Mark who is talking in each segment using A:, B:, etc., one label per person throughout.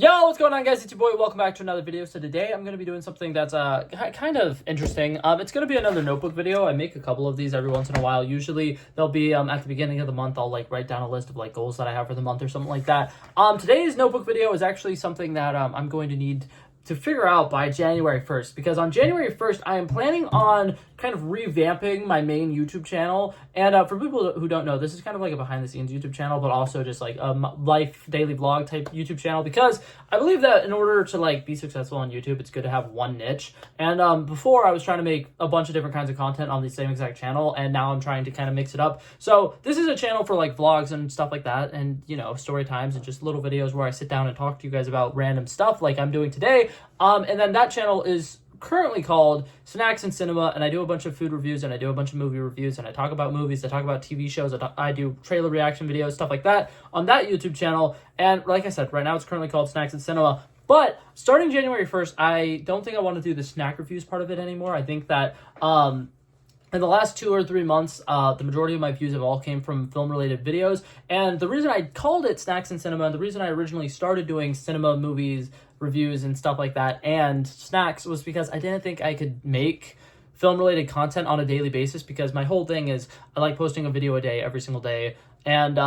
A: Yo, what's going on, guys? It's your boy. Welcome back to another video. So today I'm going to be doing something that's kind of interesting. It's going to be another notebook video. I make a couple of these every once in a while. Usually they'll be at the beginning of the month. I'll like write down a list of like goals that I have for the month or something like that. Today's notebook video is actually something that I'm going to need to figure out by January 1st, because on January 1st, I am planning on kind of revamping my main YouTube channel. And for people who don't know, this is kind of like a behind the scenes YouTube channel, but also just like a life daily vlog type YouTube channel, because I believe that in order to like be successful on YouTube, it's good to have one niche. And before I was trying to make a bunch of different kinds of content on the same exact channel, and now I'm trying to kind of mix it up. So this is a channel for like vlogs and stuff like that, and you know, story times and just little videos where I sit down and talk to you guys about random stuff like I'm doing today. And then that channel is currently called Snacks and Cinema, and I do a bunch of food reviews, and I do a bunch of movie reviews, and I talk about movies, I talk about TV shows, I do trailer reaction videos, stuff like that on that YouTube channel. And like I said, right now it's currently called Snacks and Cinema. But starting January 1st, I don't think I want to do the snack reviews part of it anymore. I think that in the last 2 or 3 months, the majority of my views have all came from film-related videos. And the reason I called it Snacks and Cinema, the reason I originally started doing cinema, movies, reviews, and stuff like that, and snacks, was because I didn't think I could make film-related content on a daily basis, because my whole thing is I like posting a video a day, every single day. And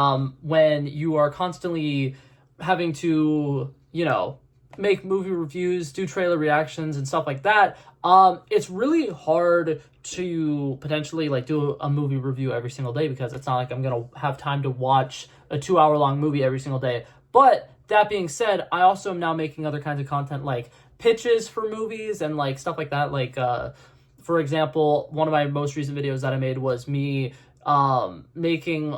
A: when you are constantly having to, you know, make movie reviews, do trailer reactions, and stuff like that, it's really hard to potentially like do a movie review every single day, because it's not like I'm gonna have time to watch a 2-hour-long movie every single day. But that being said, I also am now making other kinds of content, like pitches for movies and like stuff like that. Like, for example, one of my most recent videos that I made was me making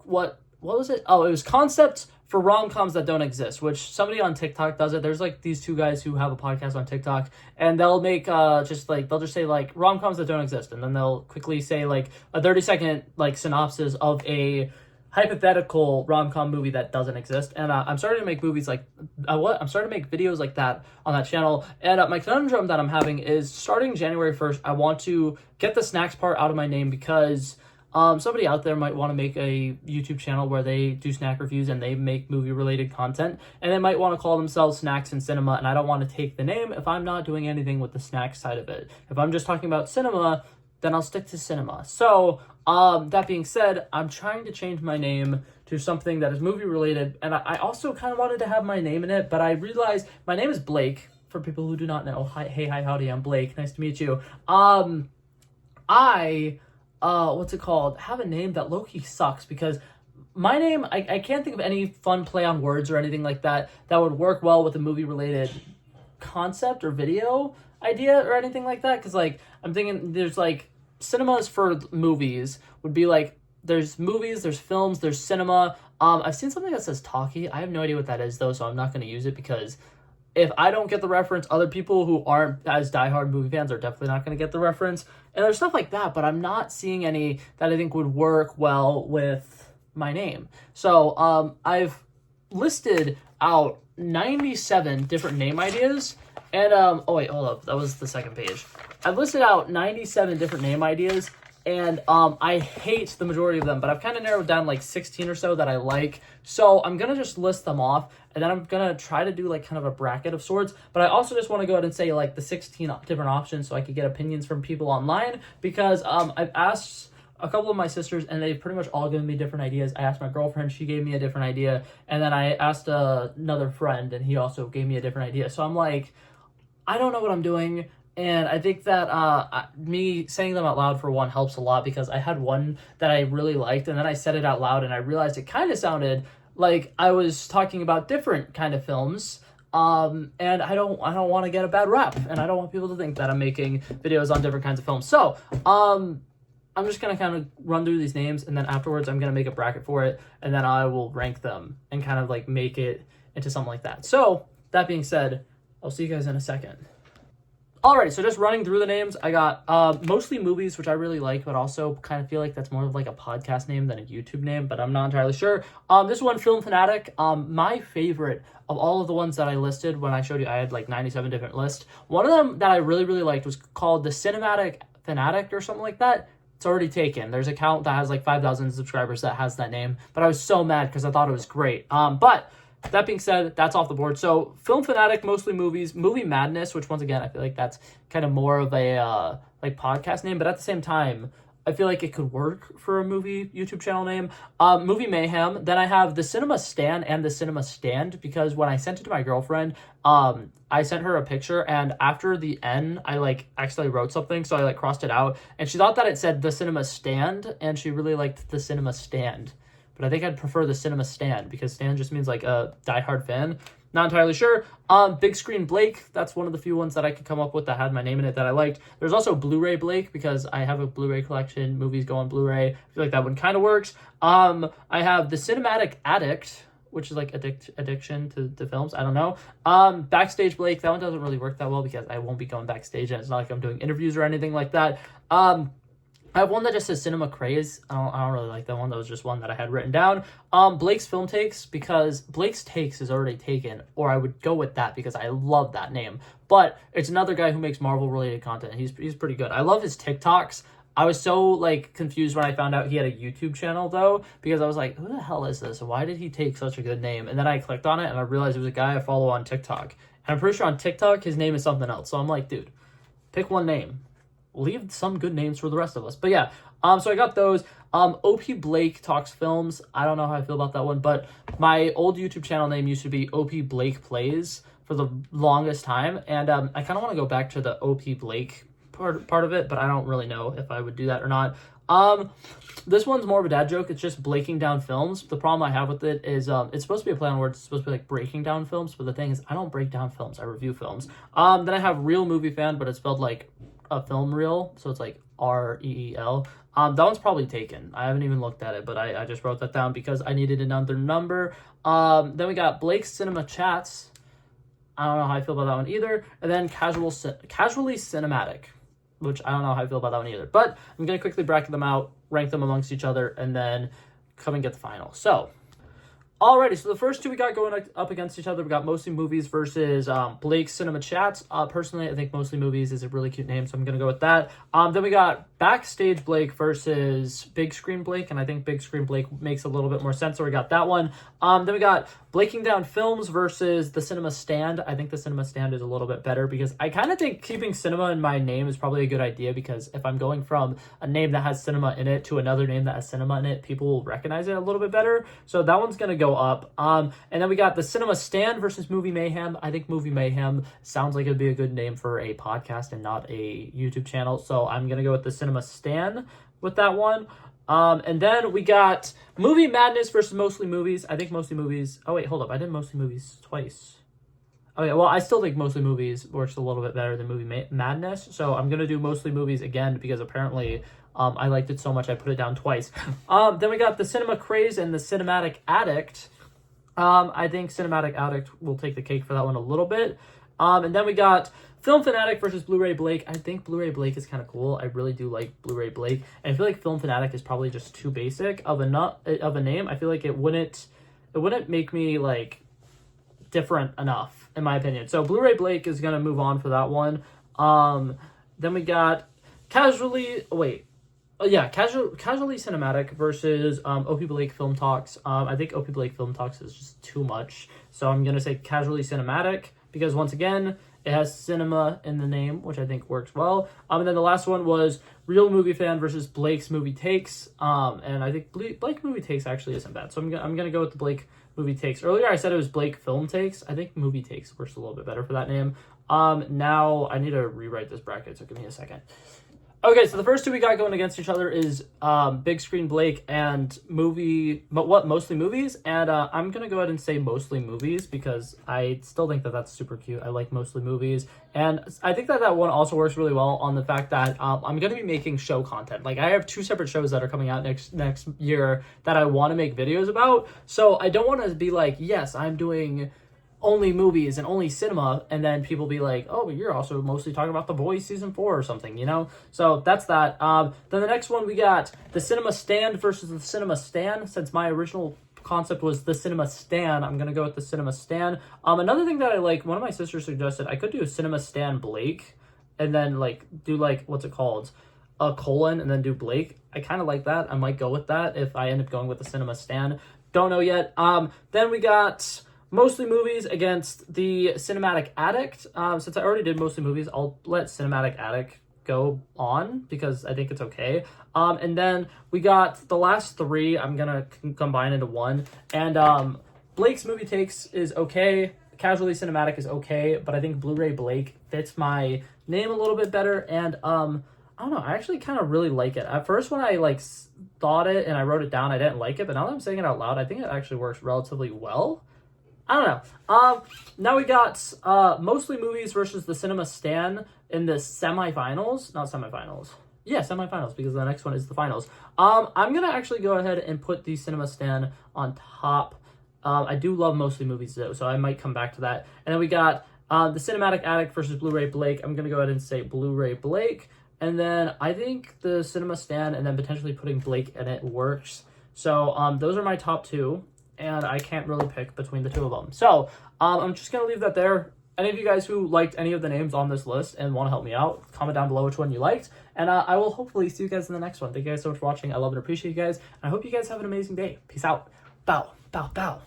A: what was it? Oh, it was concepts for rom-coms that don't exist, which somebody on TikTok does it. There's like these two guys who have a podcast on TikTok, and they'll make they'll just say like rom-coms that don't exist, and then they'll quickly say like a 30-second like synopsis of a hypothetical rom-com movie that doesn't exist. And I'm starting to make movies like I'm starting to make videos like that on that channel. And my conundrum that I'm having is, starting January 1st, I want to get the snacks part out of my name, because somebody out there might want to make a YouTube channel where they do snack reviews and they make movie-related content, and they might want to call themselves Snacks and Cinema, and I don't want to take the name if I'm not doing anything with the snack side of it. If I'm just talking about cinema, then I'll stick to cinema. So, that being said, I'm trying to change my name to something that is movie-related, and I also kind of wanted to have my name in it, but I realized my name is Blake, for people who do not know. Hi, howdy, I'm Blake. Nice to meet you. What's it called? Have a name that low-key sucks, because my name, I can't think of any fun play on words or anything like that that would work well with a movie-related concept or video idea or anything like that. Because like, I'm thinking there's like cinemas for movies would be like, there's movies, there's films, there's cinema. I've seen something that says talkie. I have no idea what that is though, so I'm not going to use it, because if I don't get the reference, other people who aren't as diehard movie fans are definitely not going to get the reference. And there's stuff like that, but I'm not seeing any that I think would work well with my name. So I've listed out 97 different name ideas. And, oh wait, hold up. That was the second page. I've listed out 97 different name ideas, and I hate the majority of them, but I've kind of narrowed down like 16 or so that I like. So I'm going to just list them off, and then I'm going to try to do like kind of a bracket of sorts. But I also just want to go ahead and say like the 16 different options, so I could get opinions from people online, because I've asked a couple of my sisters, and they've pretty much all given me different ideas. I asked my girlfriend, she gave me a different idea, and then I asked another friend, and he also gave me a different idea. So I'm like, I don't know what I'm doing. And I think that me saying them out loud, for one, helps a lot, because I had one that I really liked, and then I said it out loud, and I realized it kind of sounded like I was talking about different kind of films. And I don't want to get a bad rap, and I don't want people to think that I'm making videos on different kinds of films. So I'm just going to kind of run through these names, and then afterwards I'm going to make a bracket for it, and then I will rank them and kind of like make it into something like that. So that being said, I'll see you guys in a second. Alright, so just running through the names, I got mostly movies, which I really like, but also kind of feel like that's more of like a podcast name than a YouTube name, but I'm not entirely sure. This one, Film Fanatic, my favorite of all of the ones that I listed when I showed you, I had like 97 different lists. One of them that I really, really liked was called The Cinematic Fanatic or something like that. It's already taken. There's an account that has like 5,000 subscribers that has that name, but I was so mad because I thought it was great. But that being said, that's off the board. So Film Fanatic, mostly movies. Movie Madness, which once again, I feel like that's kind of more of a like podcast name, but at the same time, I feel like it could work for a movie YouTube channel name. Movie Mayhem. Then I have the Cinema Stan and the Cinema Stand, because when I sent it to my girlfriend, I sent her a picture, and after the N, I like accidentally wrote something, so I like crossed it out, and she thought that it said the Cinema Stand, and she really liked the Cinema Stand. But I think I'd prefer the Cinema Stand, because Stan just means like a diehard fan. Not entirely sure. Big Screen Blake, that's one of the few ones that I could come up with that had my name in it that I liked. There's also Blu-ray Blake, because I have a Blu-ray collection. Movies go on Blu-ray. I feel like that one kind of works. I have the Cinematic Addict, which is like addiction to films. I don't know. Backstage Blake, that one doesn't really work that well because I won't be going backstage, and it's not like I'm doing interviews or anything like that. I have one that just says Cinema Craze. I don't really like that one. That was just one that I had written down. Blake's Film Takes, because Blake's Takes is already taken, or I would go with that because I love that name. But it's another guy who makes Marvel-related content. He's pretty good. I love his TikToks. I was so, like, confused when I found out he had a YouTube channel, though, because I was like, who the hell is this? Why did he take such a good name? And then I clicked on it, and I realized it was a guy I follow on TikTok. And I'm pretty sure on TikTok, his name is something else. So I'm like, dude, pick one name. Leave some good names for the rest of us. But yeah, so I got those. OP Blake Talks Films. I don't know how I feel about that one, but my old YouTube channel name used to be OP Blake Plays for the longest time, and I kind of want to go back to the OP Blake part of it, but I don't really know if I would do that or not. This one's more of a dad joke. It's just breaking down films. The problem I have with it is it's supposed to be a play on words. It's supposed to be like breaking down films, but the thing is I don't break down films. I review films. Then I have Real Movie Fan, but it's spelled like a film reel, so it's like REEL. That one's probably taken. I haven't even looked at it, but I just wrote that down because I needed another number. Then we got Blake's Cinema Chats. I don't know how I feel about that one either. And then Casually Cinematic, which I don't know how I feel about that one either. But I'm going to quickly bracket them out, rank them amongst each other, and then come and get the final. So, alrighty, so the first two we got going up against each other. We got Mostly Movies versus Blake's Cinema Chats. Personally, I think Mostly Movies is a really cute name, so I'm going to go with that. Then we got Backstage Blake versus Big Screen Blake, and I think Big Screen Blake makes a little bit more sense, so we got that one. Then we got Breaking Down Films versus the Cinema Stand. I think the Cinema Stand is a little bit better because I kind of think keeping cinema in my name is probably a good idea, because if I'm going from a name that has cinema in it to another name that has cinema in it, people will recognize it a little bit better. So that one's going to go up. And then we got the Cinema Stand versus Movie Mayhem. I think Movie Mayhem sounds like it'd be a good name for a podcast and not a YouTube channel. So I'm going to go with the Cinema Stand with that one. And then we got Movie Madness versus Mostly Movies. I think Mostly Movies... Oh, wait, hold up. I did Mostly Movies twice. Okay, well, I still think Mostly Movies works a little bit better than Movie Madness. So I'm going to do Mostly Movies again because apparently I liked it so much I put it down twice. Then we got the Cinema Craze and the Cinematic Addict. I think Cinematic Addict will take the cake for that one a little bit. And then we got Film Fanatic versus Blu-ray Blake. I think Blu-ray Blake is kind of cool. I really do like Blu-ray Blake. And I feel like Film Fanatic is probably just too basic of a name. I feel like it wouldn't make me like different enough, in my opinion. So Blu-ray Blake is gonna move on for that one. Then we got Casually Cinematic versus OP Blake Film Talks. I think OP Blake Film Talks is just too much. So I'm gonna say Casually Cinematic because once again, it has cinema in the name, which I think works well. And then the last one was Real Movie Fan versus Blake's Movie Takes. And I think Blake Movie Takes actually isn't bad. So I'm gonna go with the Blake Movie Takes. Earlier I said it was Blake Film Takes. I think Movie Takes works a little bit better for that name. Now I need to rewrite this bracket, so give me a second. Okay, so the first two we got going against each other is Big Screen Blake and Mostly Movies, and I'm gonna go ahead and say Mostly Movies because I still think that that's super cute. I like Mostly Movies, and I think that one also works really well on the fact that I'm gonna be making show content. Like I have 2 separate shows that are coming out next year that I want to make videos about, so I don't want to be like, yes, I'm doing only movies and only cinema, and then people be like, oh, but you're also mostly talking about The Boys season 4 or something, you know? So that's that. Then the next one we got the Cinema Stand versus the Cinema Stan. Since my original concept was the Cinema Stan, I'm gonna go with the Cinema Stan. Another thing that I like, one of my sisters suggested I could do a Cinema Stan Blake and then like do like, what's it called, a colon and then do Blake. I kind of like that. I might go with that if I end up going with the Cinema Stan. Don't know yet. Then we got Mostly Movies against the Cinematic Addict. Since I already did Mostly Movies, I'll let Cinematic Addict go on because I think it's okay. And then we got the last three I'm gonna combine into one. And Blake's Movie Takes is okay. Casually Cinematic is okay, but I think Blu-ray Blake fits my name a little bit better. And I don't know, I actually kind of really like it. At first when I like thought it and I wrote it down, I didn't like it, but now that I'm saying it out loud, I think it actually works relatively well. I don't know. Now we got Mostly Movies versus the Cinema Stan in the semifinals. Not semifinals. Yeah, semifinals, because the next one is the finals. I'm gonna actually go ahead and put the Cinema Stan on top. I do love Mostly Movies though, so I might come back to that. And then we got the Cinematic Addict versus Blu-ray Blake. I'm gonna go ahead and say Blu-ray Blake. And then I think the Cinema Stan and then potentially putting Blake in it works. So those are my top two, and I can't really pick between the two of them. So I'm just going to leave that there. Any of you guys who liked any of the names on this list and want to help me out, comment down below which one you liked. And I will hopefully see you guys in the next one. Thank you guys so much for watching. I love and appreciate you guys. And I hope you guys have an amazing day. Peace out. Bow, bow, bow.